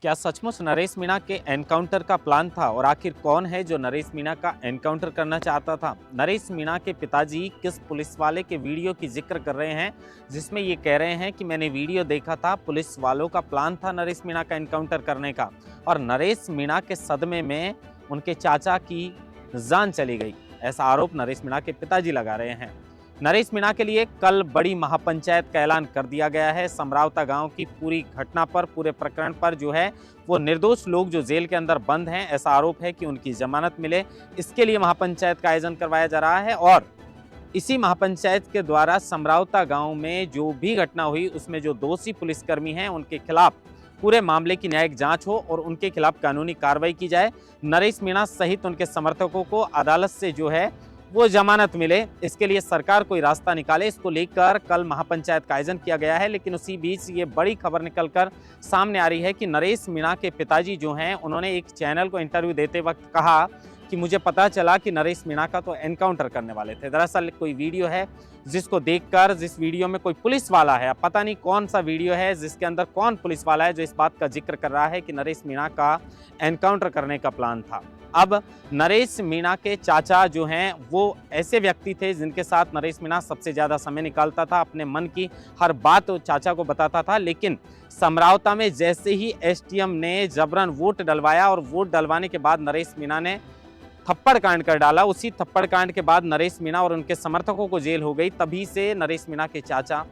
क्या सचमुच नरेश मीणा के एनकाउंटर का प्लान था और आखिर कौन है जो नरेश मीणा का एनकाउंटर करना चाहता था? नरेश मीणा के पिताजी किस पुलिस वाले के वीडियो की जिक्र कर रहे हैं जिसमें ये कह रहे हैं कि मैंने वीडियो देखा था, पुलिस वालों का प्लान था नरेश मीणा का एनकाउंटर करने का और नरेश मीणा के सदमे में उनके चाचा की जान चली गई। ऐसा आरोप नरेश मीणा के पिताजी लगा रहे हैं। नरेश मीणा के लिए कल बड़ी महापंचायत का ऐलान कर दिया गया है। समरावता गांव की पूरी घटना पर, पूरे प्रकरण पर जो है वो निर्दोष लोग जो जेल के अंदर बंद हैं, ऐसा आरोप है कि उनकी जमानत मिले, इसके लिए महापंचायत का आयोजन करवाया जा रहा है और इसी महापंचायत के द्वारा समरावता गांव में जो भी घटना हुई उसमें जो दोषी पुलिसकर्मी हैं उनके खिलाफ पूरे मामले की न्यायिक जांच हो और उनके खिलाफ कानूनी कार्रवाई की जाए। नरेश मीणा सहित उनके समर्थकों को अदालत से जो है वो जमानत मिले, इसके लिए सरकार कोई रास्ता निकाले, इसको लेकर कल महापंचायत का आयोजन किया गया है। लेकिन उसी बीच ये बड़ी खबर निकलकर सामने आ रही है कि नरेश मीणा के पिताजी जो हैं उन्होंने एक चैनल को इंटरव्यू देते वक्त कहा कि मुझे पता चला कि नरेश मीणा का तो एनकाउंटर करने वाले थे। दरअसल कोई वीडियो है जिसको देखकर, जिस वीडियो में कोई पुलिस वाला है, अब पता नहीं कौन सा वीडियो है जिसके अंदर कौन पुलिस वाला है जो इस बात का जिक्र कर रहा है कि नरेश मीणा का एनकाउंटर करने का प्लान था। अब नरेश मीणा के चाचा जो हैं वो ऐसे व्यक्ति थे जिनके साथ नरेश मीणा सबसे ज़्यादा समय निकालता था, अपने मन की हर बात चाचा को बताता था। लेकिन समरावता में जैसे ही एसडीएम ने जबरन वोट डलवाया और वोट डलवाने के बाद नरेश मीणा ने थप्पड़ कांड कर डाला, उसी थप्पड़ कांड के बाद नरेश मीणा और उनके समर्थकों को जेल हो गई। तभी से नरेश मीणा के चाचा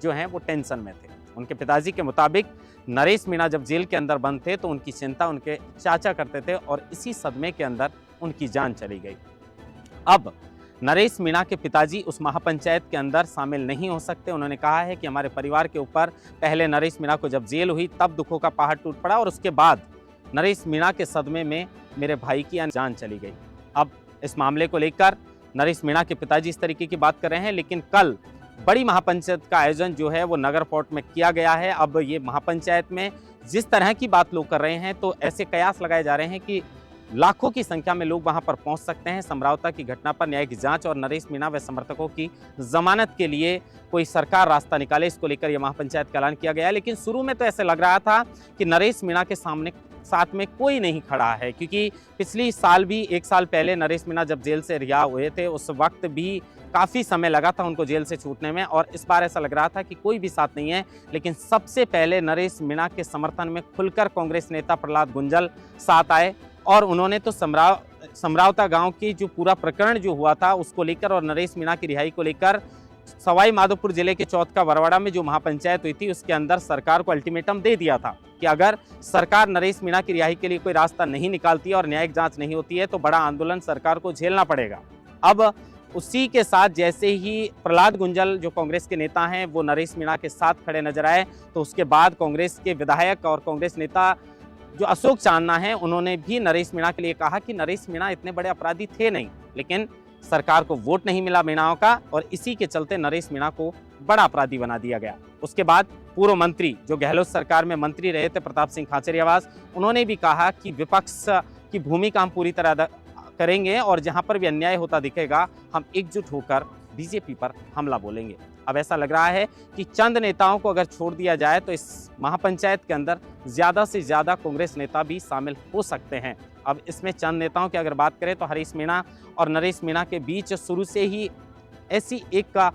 जो हैं वो टेंशन में थे। उनके पिताजी के मुताबिक नरेश मीणा जब जेल के अंदर बंद थे तो उनकी चिंता उनके चाचा करते थे और इसी सदमे के अंदर उनकी जान चली गई। अब नरेश मीणा के पिताजी उस महापंचायत के अंदर शामिल नहीं हो सकते। उन्होंने कहा है कि हमारे परिवार के ऊपर पहले नरेश मीणा को जब जेल हुई तब दुखों का पहाड़ टूट पड़ा और उसके बाद नरेश मीणा के सदमे में मेरे भाई की जान चली गई। अब इस मामले को लेकर नरेश मीणा के पिताजी इस तरीके की बात कर रहे हैं। लेकिन कल बड़ी महापंचायत का आयोजन जो है वो नगर फोर्ट में किया गया है। अब ये महापंचायत में जिस तरह की बात लोग कर रहे हैं तो ऐसे कयास लगाए जा रहे हैं कि लाखों की संख्या में लोग वहां पर पहुंच सकते हैं। समरावता की घटना पर न्यायिक जांच और नरेश मीणा व समर्थकों की जमानत के लिए कोई सरकार रास्ता निकाले, इसको लेकर यह महापंचायत का ऐलान किया गया है। लेकिन शुरू में तो ऐसे लग रहा था कि नरेश मीणा के सामने साथ में कोई नहीं खड़ा है, क्योंकि पिछली साल भी, एक साल पहले नरेश मीणा जब जेल से रिहा हुए थे उस वक्त भी काफ़ी समय लगा था उनको जेल से छूटने में और इस बार ऐसा लग रहा था कि कोई भी साथ नहीं है। लेकिन सबसे पहले नरेश मीणा के समर्थन में खुलकर कांग्रेस नेता प्रहलाद गुंजल साथ आए और उन्होंने तो समरावता गांव की जो पूरा प्रकरण जो हुआ था उसको लेकर और नरेश मीणा की रिहाई को लेकर सवाई माधोपुर जिले के चौथ का बरवाड़ा में जो महापंचायत हुई थी उसके अंदर सरकार को अल्टीमेटम दे दिया था कि अगर सरकार नरेश मीणा की रिहाई के लिए कोई रास्ता नहीं निकालती है और न्यायिक जांच नहीं होती है तो बड़ा आंदोलन सरकार को झेलना पड़ेगा। अब उसी के साथ जैसे ही प्रहलाद गुंजल जो कांग्रेस के नेता हैं वो नरेश मीणा के साथ खड़े नजर आए तो उसके बाद कांग्रेस के विधायक और कांग्रेस नेता जो अशोक चांदना है उन्होंने भी नरेश मीणा के लिए कहा कि नरेश मीणा इतने बड़े अपराधी थे नहीं, लेकिन सरकार को वोट नहीं मिला मीणाओं का और इसी के चलते नरेश मीणा को बड़ा अपराधी बना दिया गया। उसके बाद पूर्व मंत्री जो गहलोत सरकार में मंत्री रहे थे प्रताप सिंह खाचरियावास, उन्होंने भी कहा कि विपक्ष की भूमिका हम पूरी तरह करेंगे और जहां पर भी अन्याय होता दिखेगा हम एकजुट होकर बीजेपी पर हमला बोलेंगे। अब ऐसा लग रहा है कि चंद नेताओं को अगर छोड़ दिया जाए तो इस महापंचायत के अंदर ज़्यादा से ज़्यादा कांग्रेस नेता भी शामिल हो सकते हैं। अब इसमें चंद नेताओं की अगर बात करें तो हरीश मीणा और नरेश मीणा के बीच शुरू से ही ऐसी एक का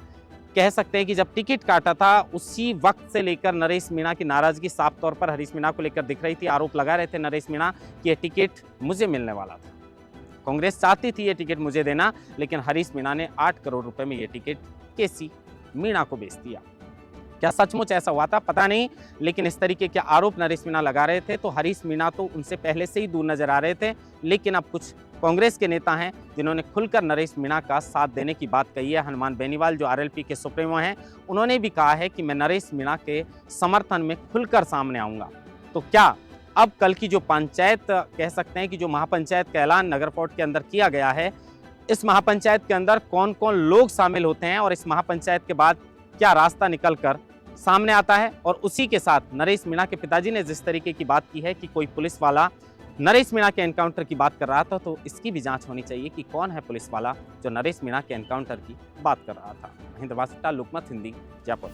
कह सकते हैं कि जब टिकट काटा था उसी वक्त से लेकर नरेश मीणा की नाराजगी साफ तौर पर हरीश मीणा को लेकर दिख रही थी। आरोप लगा रहे थे नरेश मीणा कि यह टिकट मुझे मिलने वाला था, कांग्रेस चाहती थी ये टिकट मुझे देना, लेकिन हरीश मीणा ने 8 करोड़ रुपए में ये टिकट केसी मीणा को बेच दिया। क्या सचमुच ऐसा हुआ था पता नहीं, लेकिन इस तरीके के आरोप नरेश मीणा लगा रहे थे तो हरीश मीणा तो उनसे पहले से ही दूर नजर आ रहे थे। लेकिन अब कुछ कांग्रेस के नेता हैं जिन्होंने खुलकर नरेश मीणा का साथ देने की बात कही है। हनुमान बेनीवाल जो आरएलपी के सुप्रीमो हैं उन्होंने भी कहा है कि मैं नरेश मीणा के समर्थन में खुलकर सामने आऊँगा। तो क्या अब कल की जो पंचायत कह सकते हैं कि जो महापंचायत का ऐलान नगर फोर्ट के अंदर किया गया है, इस महापंचायत के अंदर कौन कौन लोग शामिल होते हैं और इस महापंचायत के बाद क्या रास्ता निकल कर सामने आता है? और उसी के साथ नरेश मीणा के पिताजी ने जिस तरीके की बात की है कि कोई पुलिस वाला नरेश मीणा के एनकाउंटर की बात कर रहा था तो इसकी भी जांच होनी चाहिए कि कौन है पुलिस वाला जो नरेश मीणा के एनकाउंटर की बात कर रहा था। महेंद्र वासट्टा, लोकमत हिंदी, जयपुर।